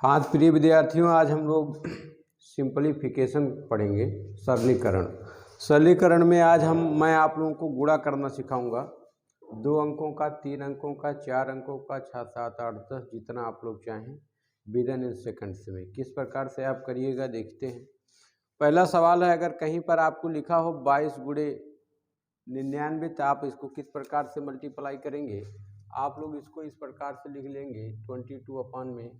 हाँ तो प्रिय विद्यार्थियों, आज हम लोग सिंपलीफिकेशन पढ़ेंगे। सरलीकरण में आज मैं आप लोगों को गुणा करना सिखाऊंगा। 2 अंकों का, 3 अंकों का, 4 अंकों का, 6, 7, 8, 10 जितना आप लोग चाहें विदिन इन सेकेंड्स में किस प्रकार से आप करिएगा देखते हैं। पहला सवाल है, अगर कहीं पर आपको लिखा हो 22 गुणे 99 तो आप इसको किस प्रकार से मल्टीप्लाई करेंगे। आप लोग इसको इस प्रकार से लिख लेंगे 22 अपान में,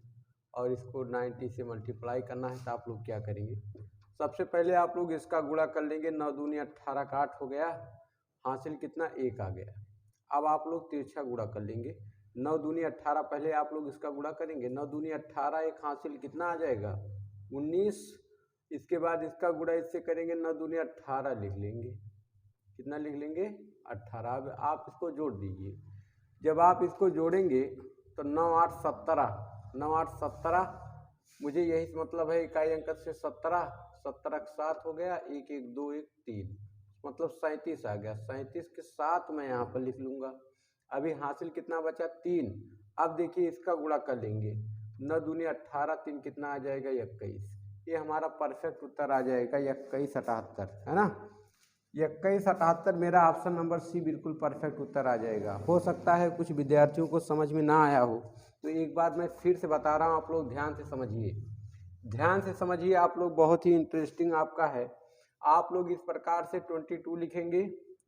और इसको 90 से मल्टीप्लाई करना है तो आप लोग क्या करेंगे। सबसे पहले आप लोग इसका गुणा कर लेंगे। 9 दूनी 18 का 8 हो गया, हासिल कितना 1 आ गया। अब आप लोग तिरछा गुणा कर लेंगे। 9 दूनी 18, पहले आप लोग इसका गुणा करेंगे। 9 दूनी 18, एक हासिल कितना आ जाएगा 19। इसके बाद इसका गुणा इससे करेंगे, 9 दूनी 18 लिख लेंगे। कितना लिख लेंगे 18। अब आप इसको जोड़ दीजिए। जब आप इसको जोड़ेंगे तो 9 8 17, 9 8 17, मुझे यही मतलब है इकाई अंक से 17, 17 का 7 हो गया, 1 1 2 1 3, मतलब 37 आ गया। 37 के 7 मैं यहाँ पर लिख लूँगा। अभी हासिल कितना बचा 3। अब देखिए इसका गुणा कर लेंगे। 9 दूनी 18, 3 कितना आ जाएगा 21। ये हमारा परफेक्ट उत्तर आ जाएगा 21 78, है ना। 21 78 मेरा ऑप्शन नंबर सी बिल्कुल परफेक्ट उत्तर आ जाएगा। हो सकता है कुछ विद्यार्थियों को समझ में ना आया हो, तो एक बात मैं फिर से बता रहा हूँ, आप लोग ध्यान से समझिए। ध्यान से समझिए आप लोग, बहुत ही इंटरेस्टिंग आपका है। आप लोग इस प्रकार से 22 लिखेंगे,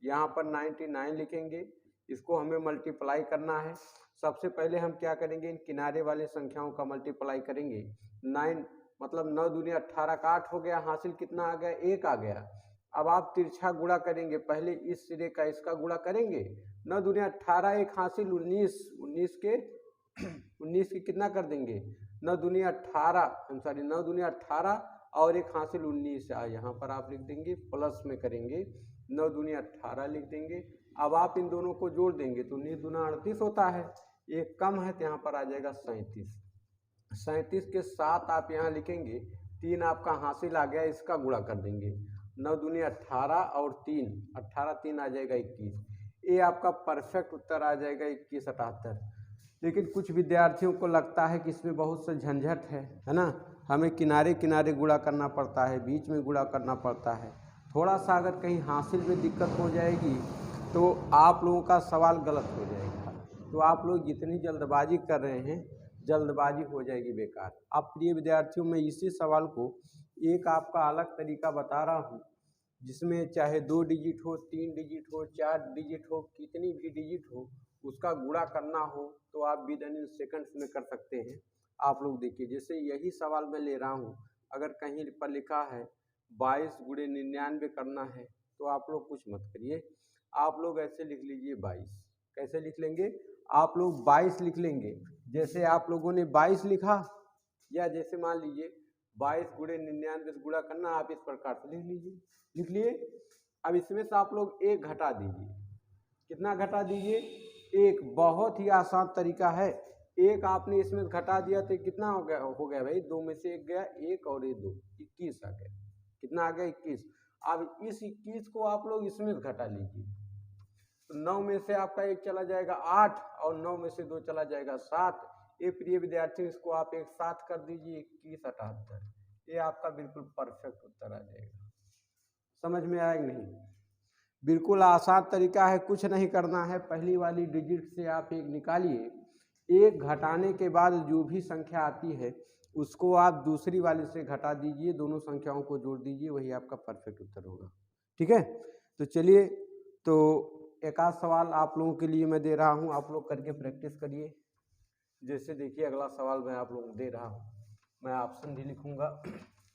यहाँ पर 99 लिखेंगे। इसको हमें मल्टीप्लाई करना है। सबसे पहले हम क्या करेंगे, इन किनारे वाले संख्याओं का मल्टीप्लाई करेंगे। 9 मतलब 9 दूनी 18 का 8 हो गया, हासिल कितना आ गया 1 आ गया। अब आप तिरछा गुणा करेंगे, पहले इस सिरे का इसका गुणा करेंगे। 9 दूनी 18, एक हासिल 19, 19 के कितना कर देंगे 9 दूनी 18, 9 दूनी 18 और एक हासिल 19 यहाँ पर आप लिख देंगे, प्लस में करेंगे 9 दूनी 18 लिख देंगे। अब आप इन दोनों को जोड़ देंगे तो 19 दूना 38 होता है, एक कम है तो यहाँ पर आ जाएगा 37। 37 के 7 आप यहाँ लिखेंगे, 3 आपका हासिल आ गया, इसका गुणा कर देंगे। 9 दूनी 18 और 3, 18 3 आ जाएगा 21। ये आपका परफेक्ट उत्तर आ जाएगा 21 78। लेकिन कुछ विद्यार्थियों को लगता है कि इसमें बहुत सा झंझट है ना। हमें किनारे किनारे गुणा करना पड़ता है, बीच में गुणा करना पड़ता है। थोड़ा सा अगर कहीं हासिल में दिक्कत हो जाएगी तो आप लोगों का सवाल गलत हो जाएगा। तो आप लोग जितनी जल्दबाजी कर रहे हैं, जल्दबाजी हो जाएगी बेकार। अब प्रिय विद्यार्थियों, मैं इसी सवाल को एक आपका अलग तरीका बता रहा हूँ, जिसमें चाहे 2 डिजिट हो, 3 डिजिट हो, 4 डिजिट हो, कितनी भी डिजिट हो, उसका गुणा करना हो तो आप विदिन इन सेकंड्स में कर सकते हैं। आप लोग देखिए, जैसे यही सवाल मैं ले रहा हूँ, अगर कहीं पर लिखा है 22 गुणे 99 करना है तो आप लोग कुछ मत करिए, आप लोग ऐसे लिख लीजिए 22। कैसे लिख लेंगे, आप लोग 22 लिख लेंगे। जैसे आप लोगों ने 22 लिखा, या जैसे मान लीजिए 22 गुणे 99 से गुणा करना, आप इस प्रकार से लिख लीजिए। लिख लिए। अब इसमें से आप लोग 1 घटा दीजिए। कितना घटा दीजिए 1। बहुत ही आसान तरीका है। 1 आपने इसमें घटा दिया तो कितना हो गया भाई, 2 में से 1 गया, 1 और 1 2, 21 आ गया। कितना आ गया 21। अब इस 21 को आप लोग इसमें घटा लीजिए तो 9 में से आपका 1 चला जाएगा 8, और 9 में से 2 चला जाएगा 7। ये प्रिय विद्यार्थी, इसको आप एक साथ कर दीजिए 21 78। ये आपका बिल्कुल परफेक्ट उत्तर आ जाएगा। समझ में आया नहीं। बिल्कुल आसान तरीका है, कुछ नहीं करना है। पहली वाली डिजिट से आप 1 निकालिए, 1 घटाने के बाद जो भी संख्या आती है उसको आप दूसरी वाले से घटा दीजिए, दोनों संख्याओं को जोड़ दीजिए, वही आपका परफेक्ट उत्तर होगा। ठीक है, तो चलिए, तो एक आध सवाल आप लोगों के लिए मैं दे रहा हूँ, आप लोग करके प्रैक्टिस करिए। जैसे देखिए, अगला सवाल मैं आप लोगों को दे रहा हूँ, मैं ऑप्शन भी लिखूंगा,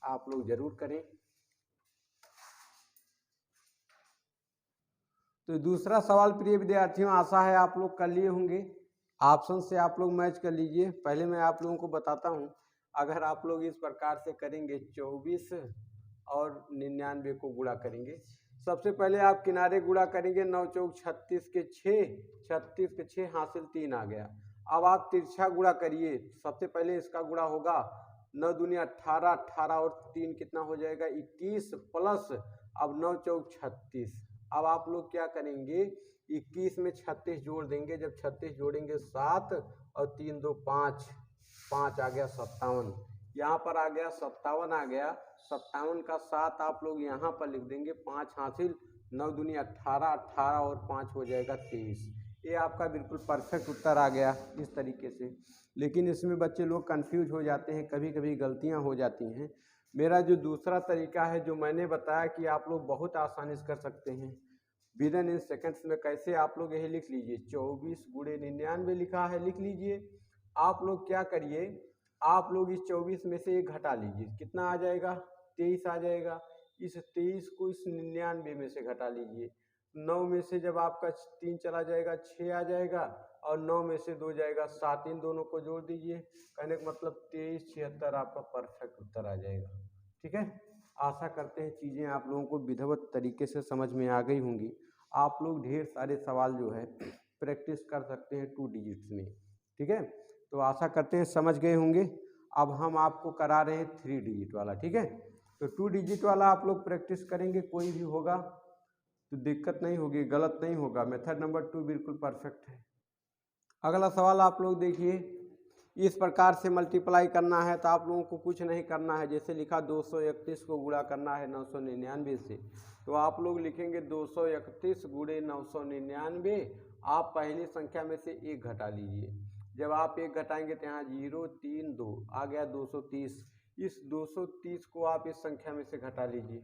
आप लोग जरूर करें। तो दूसरा सवाल प्रिय विद्यार्थियों, आशा है आप लोग कर लिए होंगे। ऑप्शन से आप लोग मैच कर लीजिए। पहले मैं आप लोगों को बताता हूँ, अगर आप लोग इस प्रकार से करेंगे 24 और 99 को गुणा करेंगे। सबसे पहले आप किनारे गुणा करेंगे, 9 चौक 36 के 6, 36 के 6 हासिल 3 आ गया। अब आप तिरछा गुणा करिए। सबसे पहले इसका गुणा होगा 9 दूनी 18, 18 और 3 कितना हो जाएगा 21, प्लस अब 9 चौक 36। अब आप लोग क्या करेंगे, 21 में 36 जोड़ देंगे। जब 36 जोड़ेंगे 7 और 3 2 5, 5 आ गया 57, यहाँ पर आ गया 57 आ गया, 57 का 7 आप लोग यहाँ पर लिख देंगे, 5 हासिल, 9 दूनी 18, 18 और 5 हो जाएगा 23। ये आपका बिल्कुल परफेक्ट उत्तर आ गया इस तरीके से। लेकिन इसमें बच्चे लोग कंफ्यूज हो जाते हैं, कभी कभी गलतियाँ हो जाती हैं। मेरा जो दूसरा तरीका है जो मैंने बताया कि आप लोग बहुत आसानी से कर सकते हैं विदिन इन सेकेंड्स में। कैसे, आप लोग यही लिख लीजिए, 24 गुणे 99 लिखा है, लिख लीजिए। आप लोग क्या करिए, आप लोग इस 24 में से एक घटा लीजिए, कितना आ जाएगा, 23 आ जाएगा। इस 23 को इस 99 में से घटा लीजिए। 9 में से जब आपका 3 चला जाएगा 6 आ जाएगा, और 9 में से 2 जाएगा 7, इन दोनों को जोड़ दीजिए। कहने का मतलब 23 76 आपका परफेक्ट उत्तर आ जाएगा। ठीक है, आशा करते हैं चीज़ें आप लोगों को विधिवत तरीके से समझ में आ गई होंगी। आप लोग ढेर सारे सवाल जो है प्रैक्टिस कर सकते हैं 2 डिजिट्स में। ठीक है, तो आशा करते हैं समझ गए होंगे। अब हम आपको करा रहे हैं 3 डिजिट वाला। ठीक है, तो 2 डिजिट वाला आप लोग प्रैक्टिस करेंगे, कोई भी होगा तो दिक्कत नहीं होगी, गलत नहीं होगा। मेथड नंबर 2 बिल्कुल परफेक्ट है। अगला सवाल आप लोग देखिए, इस प्रकार से मल्टीप्लाई करना है तो आप लोगों को कुछ नहीं करना है। जैसे लिखा 231 को गुणा करना है 999 से, तो आप लोग लिखेंगे 231 गुणे 999। आप पहली संख्या में से एक घटा लीजिए। जब आप एक घटाएंगे तो यहाँ 0 3 2 आ गया 230। इस 230 को आप इस संख्या में से घटा लीजिए।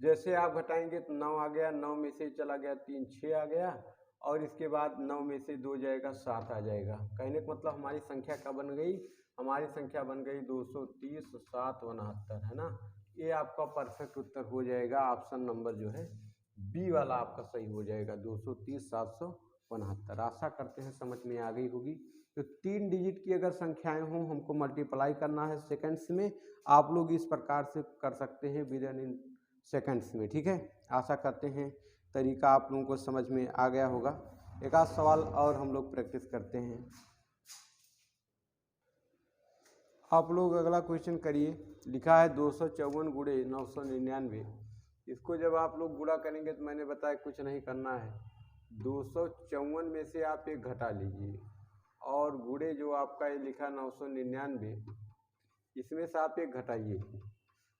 जैसे आप घटाएंगे तो 9 आ गया, 9 में से चला गया 3 6 आ गया, और इसके बाद 9 में से 2 जाएगा 7 आ जाएगा। कहने का मतलब हमारी संख्या क्या बन गई, हमारी संख्या बन गई 230 7 69, है ना। ये आपका परफेक्ट उत्तर हो जाएगा। ऑप्शन नंबर जो है बी वाला आपका सही हो जाएगा, 230 769। आशा करते हैं समझ में आ गई होगी। तो 3 डिजिट की अगर संख्याएं हों, हमको मल्टीप्लाई करना है सेकंड्स में, आप लोग इस प्रकार से कर सकते हैं विदिन इन सेकंड्स में। ठीक है, आशा करते हैं तरीका आप लोगों को समझ में आ गया होगा। एक आध सवाल और हम लोग प्रैक्टिस करते हैं। आप लोग अगला क्वेश्चन करिए। लिखा है 254 गुणे 999। इसको जब आप लोग गुणा करेंगे तो मैंने बताया कुछ नहीं करना है। 254 में से आप एक घटा लीजिए, और गुणे जो आपका ये लिखा 999, इसमें से आप एक घटाइए।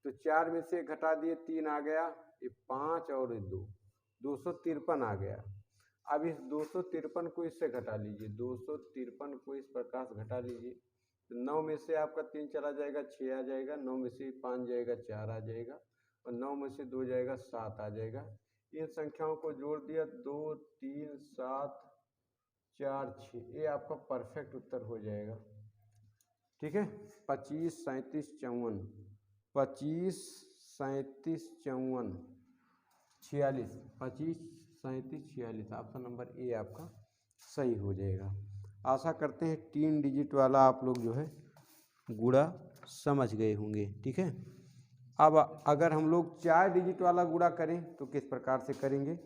तो 4 में से घटा दिए, 3 आ गया, ये 5 और 2, 253 आ गया। अब इस 253 को इससे घटा लीजिए, 253 को इस प्रकार से घटा लीजिए। तो 9 में से आपका 3 चला जाएगा 6 आ जाएगा, 9 में से 5 जाएगा 4 आ जाएगा, और 9 में से 2 जाएगा 7 आ जाएगा। इन संख्याओं को जोड़ दिया, 2 3 7 4 6, ये आपका परफेक्ट उत्तर हो जाएगा। ठीक है, 25 37 54, 25 37 54 46, 25 37 46, ऑप्शन नंबर ए आपका सही हो जाएगा। आशा करते हैं 3 डिजिट वाला आप लोग जो है गुणा समझ गए होंगे। ठीक है, अब अगर हम लोग 4 डिजिट वाला गुणा करें तो किस प्रकार से करेंगे।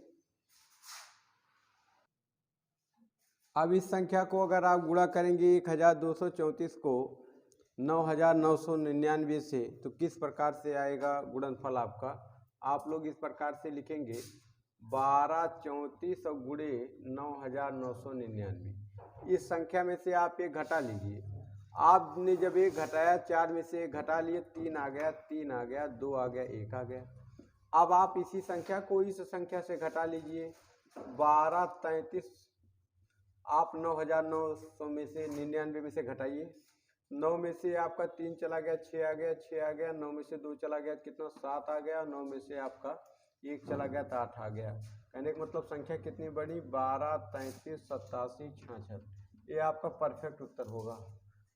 अब इस संख्या को अगर आप गुणा करेंगे 1234 को 9999 से, तो किस प्रकार से आएगा गुणनफल आपका। आप लोग इस प्रकार से लिखेंगे 12 34 और गुणे 9999। इस संख्या में से आप एक घटा लीजिए। आपने जब एक घटाया, 4 में से एक घटा लिए, 3 आ गया, 3 आ गया, 2 आ गया, 1 आ गया। अब आप इसी संख्या को इस संख्या से घटा लीजिए, 12 33, आप 9900 में से 99 में से घटाइए। 9 में से आपका 3 चला गया, 6 आ गया, 6 आ गया, 9 में से 2 चला गया, कितना 7 आ गया, 9 में से आपका 1 चला गया तो 8 आ गया। कहने का मतलब संख्या कितनी बड़ी, 12 33 87 66। ये आपका परफेक्ट उत्तर होगा।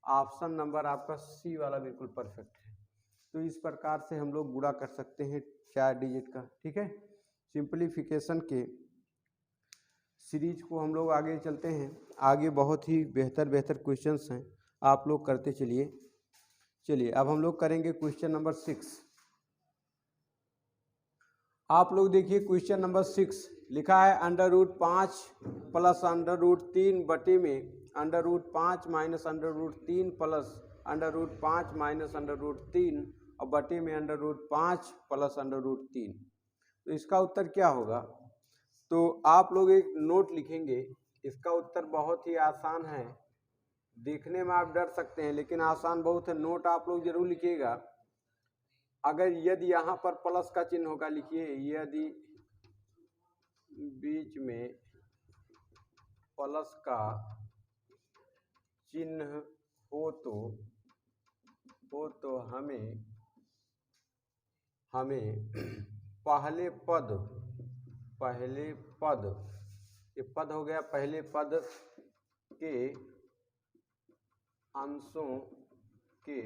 ऑप्शन नंबर आपका सी वाला बिल्कुल परफेक्ट है। तो इस प्रकार से हम लोग गुणा कर सकते हैं 4 डिजिट का। ठीक है, सिंप्लीफिकेशन के सीरीज को हम लोग आगे चलते हैं। आगे बहुत ही बेहतर क्वेश्चंस हैं, आप लोग करते चलिए। चलिए अब हम लोग करेंगे क्वेश्चन नंबर 6। आप लोग देखिए क्वेश्चन नंबर 6 लिखा है √5 प्लस √3 बटे में √5 माइनस √3 प्लस √5 माइनस √3 और बटे में √5 प्लस √3। तो इसका उत्तर क्या होगा। तो आप लोग एक नोट लिखेंगे, इसका उत्तर बहुत ही आसान है। देखने में आप डर सकते हैं लेकिन आसान बहुत है। नोट आप लोग जरूर लिखिएगा। अगर यदि यहाँ पर प्लस का चिन्ह होगा, लिखिए यदि बीच में प्लस का चिन्ह हो तो हमें पहले पद ये पद हो गया, पहले पद के अंशों के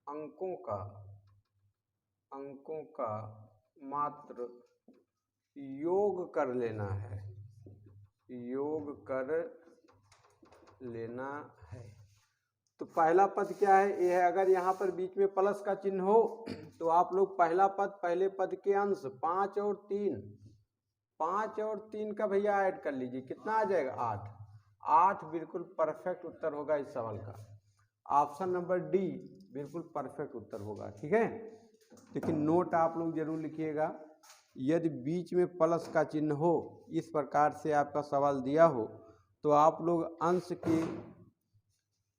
अंकों का मात्र योग कर लेना है, तो पहला पद क्या है, ये है। अगर यहाँ पर बीच में प्लस का चिन्ह हो तो आप लोग पहला पद, पहले पद के अंश 5 और 3 का भैया ऐड कर लीजिए, कितना आ जाएगा 8 बिल्कुल परफेक्ट उत्तर होगा इस सवाल का। ऑप्शन नंबर डी बिल्कुल परफेक्ट उत्तर होगा, ठीक है। लेकिन नोट आप लोग जरूर लिखिएगा, यदि बीच में प्लस का चिन्ह हो, इस प्रकार से आपका सवाल दिया हो, तो आप लोग अंश की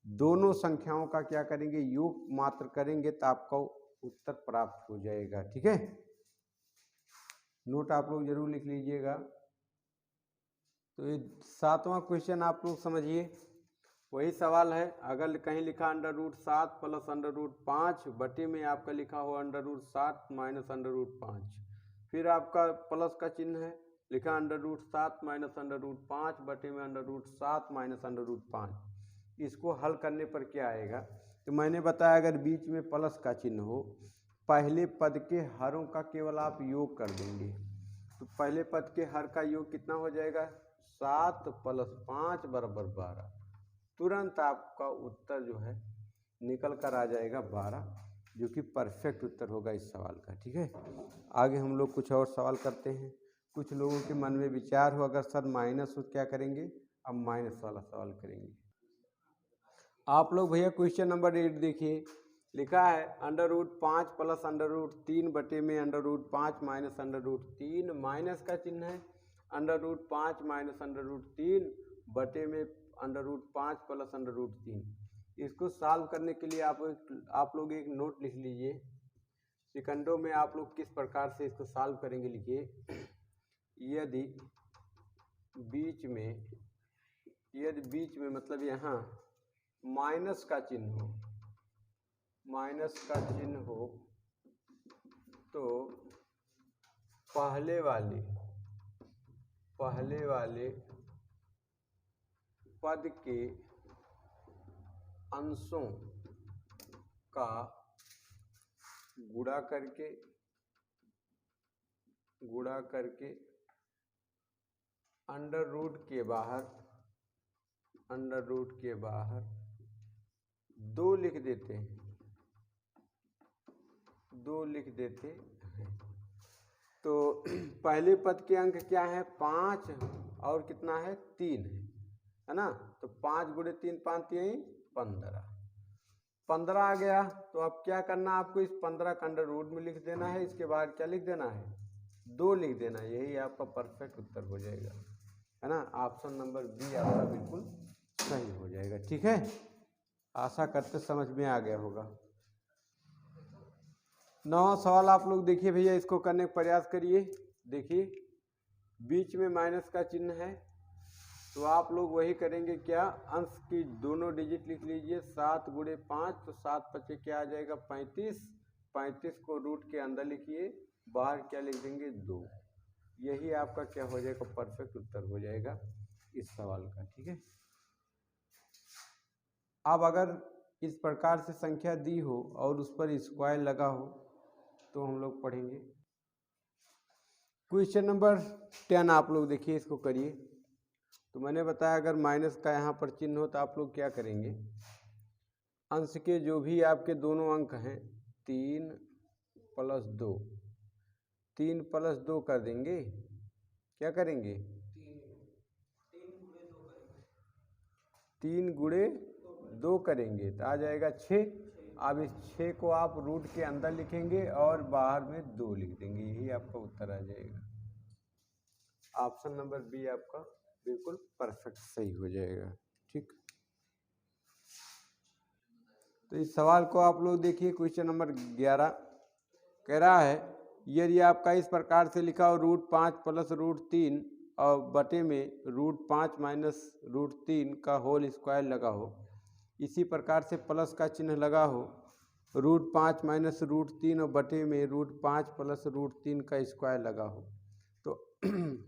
दोनों संख्याओं का क्या करेंगे, योग मात्र करेंगे, तो आपका उत्तर प्राप्त हो जाएगा, ठीक है। नोट आप लोग जरूर लिख लीजिएगा। तो ये 7वां क्वेश्चन आप लोग समझिए, वही सवाल है। अगर कहीं लिखा √7 प्लस √5 बटे में आपका लिखा हो √7 माइनस √5, फिर आपका प्लस का चिन्ह है, लिखा √7 माइनस √5 बटे में √7 माइनस √5, इसको हल करने पर क्या आएगा। तो मैंने बताया अगर बीच में प्लस का चिन्ह हो, पहले पद के हरों का केवल आप योग कर देंगे, तो पहले पद के हर का योग कितना हो जाएगा, 7 + 5 = 12। तुरंत आपका उत्तर जो है निकल कर आ जाएगा 12, जो कि परफेक्ट उत्तर होगा इस सवाल का, ठीक है। आगे हम लोग कुछ और सवाल करते हैं। कुछ लोगों के मन में विचार हो, अगर सर माइनस हो क्या करेंगे, अब माइनस वाला सवाल करेंगे। आप लोग भैया क्वेश्चन नंबर 8 देखिए, लिखा है √5 प्लस √3 बटे में √5 माइनस √3, माइनस का चिन्ह है, √5 माइनस √3 बटे में √5 प्लस √3। इसको सॉल्व करने के लिए आप लोग एक नोट लिख लीजिए, सेकंडों में आप लोग किस प्रकार से इसको सॉल्व करेंगे, लिखिए यदि बीच में मतलब यहाँ माइनस का चिन्ह हो तो पहले वाले पद के अंशों का गुणा करके अंडर रूट के बाहर 2 लिख देते हैं, तो पहले पद के अंक क्या है, 5 और कितना है, 3 है ना। तो 5 × 3 5 3 15 आ गया। तो अब क्या करना, आपको इस 15 का अंडर रूट में लिख देना है, इसके बाद क्या लिख देना है, 2 लिख देना, यही आपका परफेक्ट उत्तर हो जाएगा, है ना। ऑप्शन नंबर बी आपका बिल्कुल सही हो जाएगा, ठीक है। आशा करते समझ में आ गया होगा। 9वां सवाल आप लोग देखिए भैया, इसको करने का प्रयास करिए। देखिए बीच में माइनस का चिन्ह है, तो आप लोग वही करेंगे, क्या, अंश की दोनों डिजिट लिख लीजिए, 7 × 5, तो 7 × 5 क्या आ जाएगा, 35 को रूट के अंदर लिखिए, बाहर क्या लिख देंगे, 2। यही आपका क्या हो जाएगा, परफेक्ट उत्तर हो जाएगा इस सवाल का, ठीक है। अब अगर इस प्रकार से संख्या दी हो और उस पर स्क्वायर लगा हो तो हम लोग पढ़ेंगे। क्वेश्चन नंबर 10 आप लोग देखिए, इसको करिए। तो मैंने बताया अगर माइनस का यहाँ पर चिन्ह हो तो आप लोग क्या करेंगे, अंश के जो भी आपके दोनों अंक हैं, 3 + 2, 3 + 2 कर देंगे, क्या करेंगे, 3 × 2 करेंगे, तो आ जाएगा 6। अब इस 6 को आप रूट के अंदर लिखेंगे और बाहर में 2 लिख देंगे, यही आपका उत्तर आ जाएगा। ऑप्शन नंबर बी आपका बिल्कुल परफेक्ट सही हो जाएगा, ठीक। तो इस सवाल को आप लोग देखिए, क्वेश्चन नंबर 11 कह रहा है यदि आपका इस प्रकार से लिखा हो √5 प्लस √3 और बटे में √5 माइनस √3 का होल स्क्वायर लगा हो, इसी प्रकार से प्लस का चिन्ह लगा हो √5 माइनस √3 और बटे में √5 प्लस √3 का स्क्वायर लगा हो, तो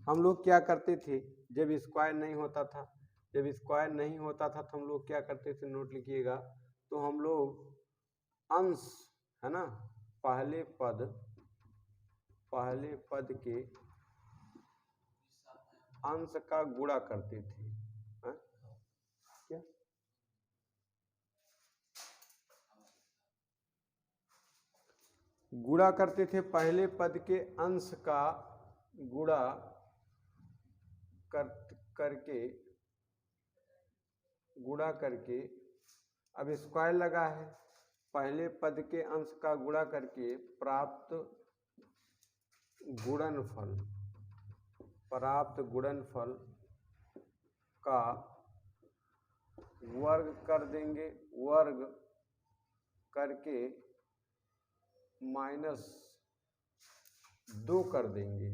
हम लोग क्या करते थे जब स्क्वायर नहीं होता था, जब स्क्वायर नहीं होता था तो हम लोग क्या करते थे, नोट लिखिएगा, तो हम लोग अंश है ना, पहले पद के अंश का गुणा करते थे। हा? क्या गुणा करते थे, पहले पद के अंश का गुणा करके अब स्क्वायर लगा है, पहले पद के अंश का गुणा करके प्राप्त गुणनफल का वर्ग कर देंगे, वर्ग करके -2 कर देंगे।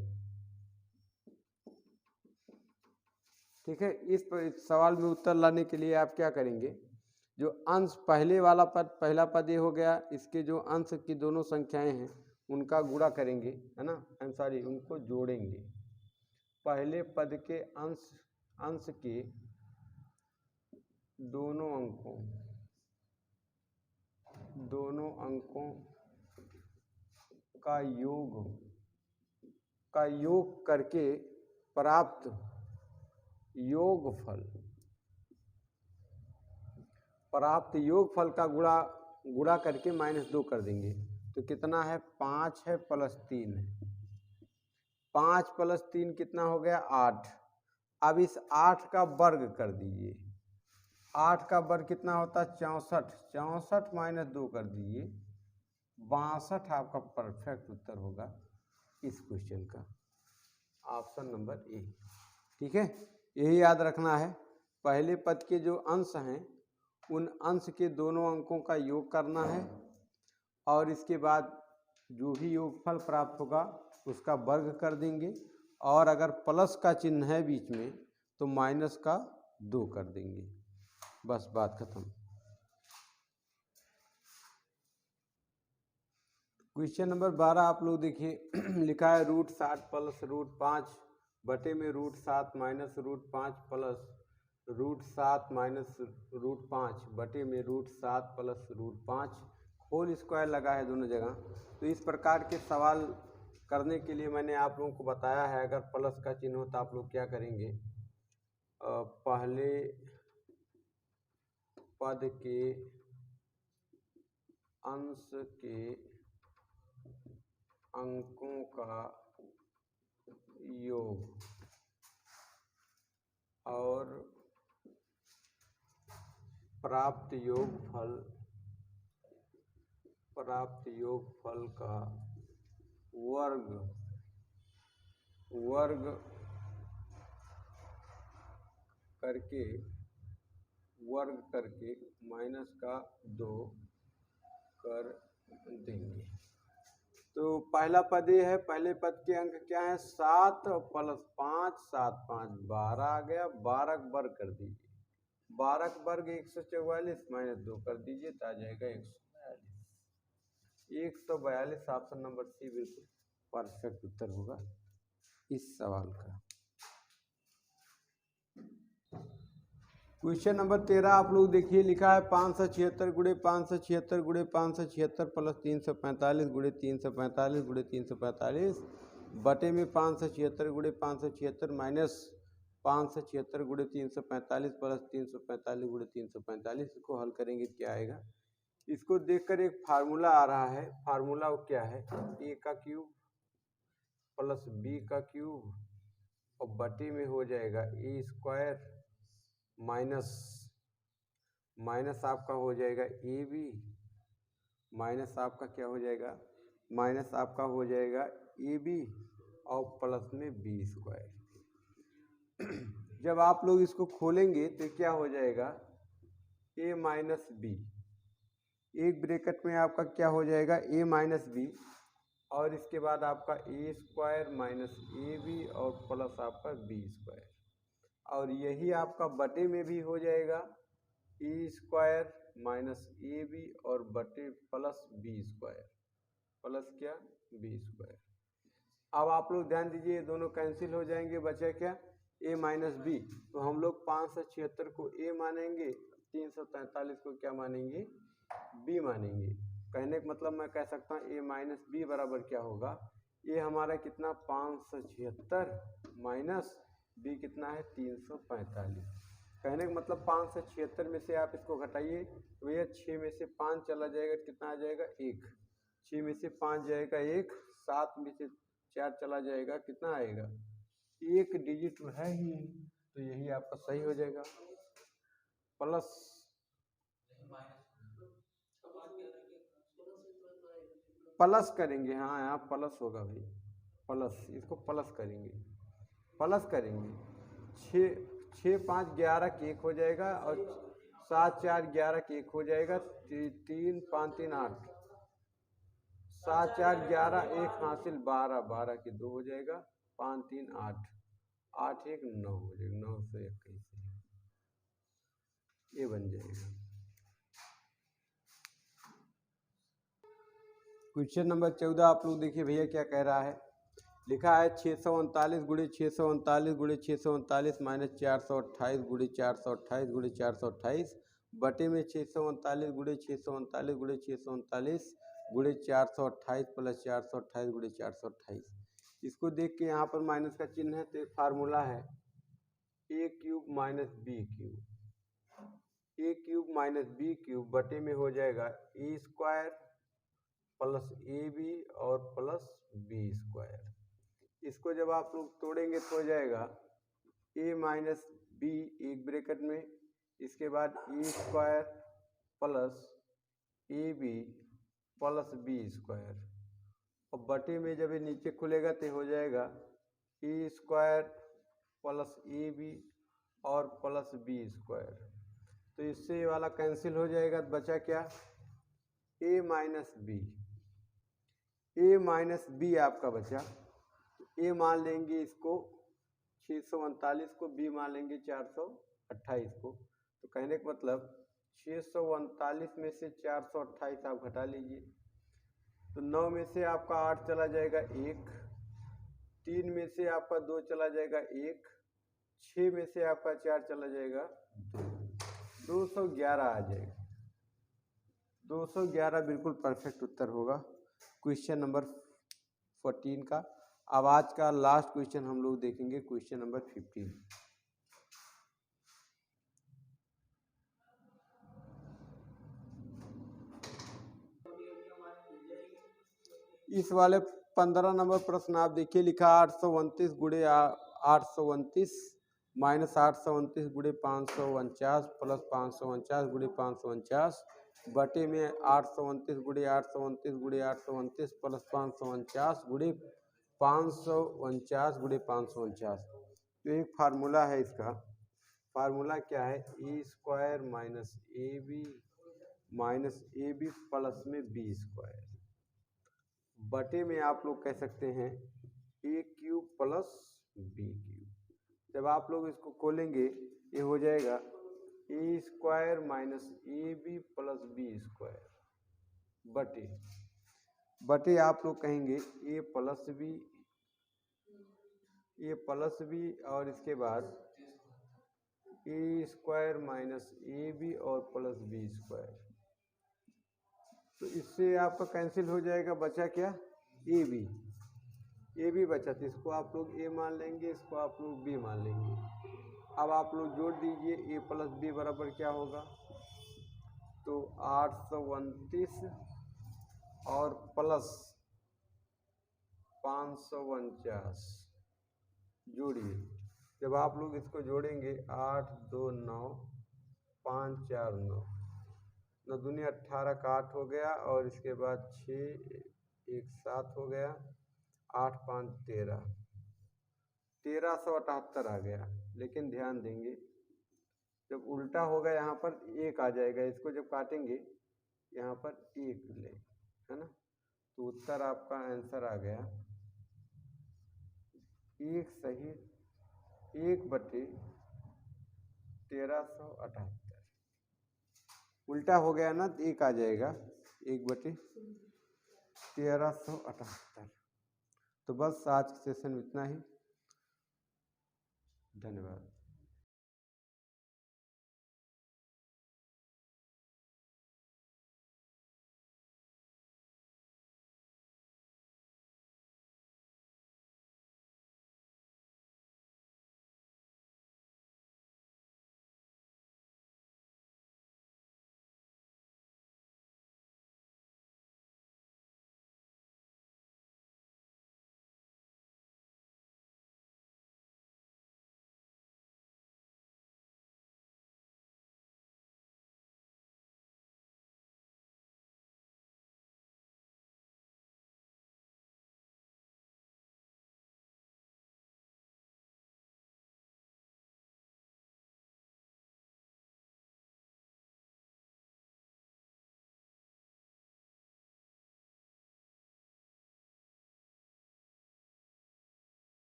ठीक है, इस सवाल में उत्तर लाने के लिए आप क्या करेंगे, जो अंश पहले वाला पद, पहला पद ये हो गया, इसके जो अंश की दोनों संख्याएं हैं उनका गुणा करेंगे, है ना, सॉरी उनको जोड़ेंगे। पहले पद के अंश के दोनों अंकों का योग करके प्राप्त योगफल का गुणा करके -2 कर देंगे। तो कितना है, 5 है प्लस 3 है, 5 प्लस 3 कितना हो गया, 8। अब इस 8 का वर्ग कर दीजिए, 8 का वर्ग कितना होता है, 64, 64 -2 कर दीजिए, 62 आपका परफेक्ट उत्तर होगा इस क्वेश्चन का, ऑप्शन नंबर ए। ठीक है, यही याद रखना है, पहले पद के जो अंश हैं उन अंश के दोनों अंकों का योग करना है और इसके बाद जो भी योगफल प्राप्त होगा उसका वर्ग कर देंगे, और अगर प्लस का चिन्ह है बीच में तो -2 कर देंगे, बस बात खत्म। क्वेश्चन नंबर 12 आप लोग देखिए लिखा है √60 प्लस √5 बटे में √7 माइनस √5 प्लस √7 माइनस √5 बटे में √7 प्लस √5 होल स्क्वायर लगा है दोनों जगह। तो इस प्रकार के सवाल करने के लिए मैंने आप लोगों को बताया है, अगर प्लस का चिन्ह हो तो आप लोग क्या करेंगे, पहले पद के अंश के अंकों का योग और प्राप्त योगफल का वर्ग करके -2 कर देंगे। तो पहला पद ये है, पहले पद के अंक क्या है, 7 प्लस 5, 7 5 12 आ गया, 12 का वर्ग कर दीजिए, 12 का वर्ग 144 -2 कर दीजिए तो आ जाएगा 142। ऑप्शन नंबर सी बिल्कुल परफेक्ट उत्तर होगा इस सवाल का। क्वेश्चन नंबर 13 आप लोग देखिए, लिखा है 576 गुणे 576 गुणे 576 प्लस 345 गुणे 345 गुणे 345 बटे में 576 गुणे 576 माइनस 576 गुणे 345 प्लस 345 गुणे 345, इसको हल करेंगे क्या आएगा। इसको देखकर एक फार्मूला आ रहा है, फार्मूला वो क्या है, a का क्यूब प्लस b का क्यूब और बटे में हो जाएगा a स्क्वायर माइनस आपका हो जाएगा ab माइनस आपका क्या हो जाएगा, माइनस आपका हो जाएगा ab और प्लस में b स्क्वायर। जब आप लोग इसको खोलेंगे तो क्या हो जाएगा, a माइनस b एक ब्रैकेट में आपका क्या हो जाएगा a माइनस बी, और इसके बाद आपका ए स्क्वायर माइनस ए बी और प्लस आपका बी स्क्वायर, और यही आपका बटे में भी हो जाएगा A square minus A B और बटे प्लस बी स्क्वायर, प्लस क्या बी स्क्वायर। अब आप लोग ध्यान दीजिए, ये दोनों कैंसिल हो जाएंगे, बचा क्या a माइनस बी। तो हम लोग 576 को a मानेंगे, 343 को क्या मानेंगे b मानेंगे। कहने का मतलब मैं कह सकता हूँ a माइनस बी बराबर क्या होगा, ये हमारा कितना 576 माइनस b कितना है 345। कहने का मतलब 576 में से आप इसको घटाइए तो भैया 6 में से 5 चला जाएगा, कितना आ जाएगा 1, 6 में से 5 जाएगा 1, 7 में से 4 चला जाएगा, कितना आएगा 1 डिजिट है ही, तो यही आपका सही हो जाएगा। प्लस प्लस करेंगे, हाँ यहाँ प्लस होगा भाई, प्लस इसको प्लस करेंगे, प्लस करेंगे 6 5 11 केक हो जाएगा, और 7 4 11 केक हो जाएगा, 3 5 3 8, 7 4 11 1 हासिल 12, 12 के 2 हो जाएगा, 5 3 8, 8 1 9 हो जाएगा, 9 से 21 ये बन जाएगा। क्वेश्चन नंबर 14 आप लोग देखिए भैया क्या कह रहा है, लिखा है 639 गुणे 639 गुणे 639 माइनस 428 गुणे 428 गुणे 428 बटे में 639 गुणे 639 गुणे 639 गुणे 428 प्लस 428 गुणे 428। इसको देख के यहाँ पर माइनस का चिन्ह है, तो एक फार्मूला है a cube minus B cube, a cube minus B cube बटे में हो जाएगा A square plus A B और प्लस बी स्क्वायर। इसको जब आप लोग तोड़ेंगे तो हो जाएगा a माइनस बी एक ब्रैकेट में, इसके बाद A square plus A B plus B square, और बटे में जब ये नीचे खुलेगा तो हो जाएगा A square plus A B और प्लस बी स्क्वायर। तो इससे ये वाला कैंसिल हो जाएगा, तो बचा क्या a minus B, a minus B आपका बचा, a मान लेंगे इसको 639 को, b मान लेंगे 428 को। तो कहने का मतलब 639 में से 428 आप घटा लीजिए, तो 9 में से आपका 8 चला जाएगा 1, 3 में से आपका 2 चला जाएगा 1, 6 में से आपका 4 चला जाएगा 2, 211 आ जाएगा। 211 बिल्कुल परफेक्ट उत्तर होगा क्वेश्चन नंबर 14 का। अब आज का लास्ट क्वेश्चन हम लोग देखेंगे, क्वेश्चन नंबर 15। इस वाले 15 नंबर प्रश्न आप देखिए, लिखा 829 गुणे 829 माइनस 829 गुणे 549 प्लस 549 गुणे 549 बटे में 829 गुणे 829 गुणे 829 प्लस 549 गुणे 549 गुणे 549। तो एक फार्मूला है इसका, फार्मूला क्या है A square minus A B plus में बी स्क्वायर बटे में आप लोग कह सकते हैं A cube plus B cube. जब आप लोग इसको खोलेंगे ये हो जाएगा A square minus A B plus B square बटे बटे आप लोग कहेंगे ए प्लस बी और इसके बाद A square minus A B और प्लस बी स्क्वायर। तो इससे आपका कैंसिल हो जाएगा, बचा क्या ए बी बचा, तो इसको आप लोग ए मान लेंगे, इसको आप लोग बी मान लेंगे। अब आप लोग जोड़ दीजिए ए प्लस बी बराबर क्या होगा, तो 829 और प्लस 549 जोड़िए। जब आप लोग इसको जोड़ेंगे 8 2 9 5 4 9, 9 दूनी 18 का 8 हो गया, और इसके बाद 6 1 7 हो गया, 8 5 13, 1378 आ गया। लेकिन ध्यान देंगे जब उल्टा होगा यहाँ पर 1 आ जाएगा, इसको जब काटेंगे यहाँ पर 1 ले, है ना। तो उत्तर आपका आंसर आ गया 1 सही 1/1378। उल्टा हो गया ना, तो 1 आ जाएगा 1/1378। तो बस आज के सेशन में इतना ही। धन्यवाद।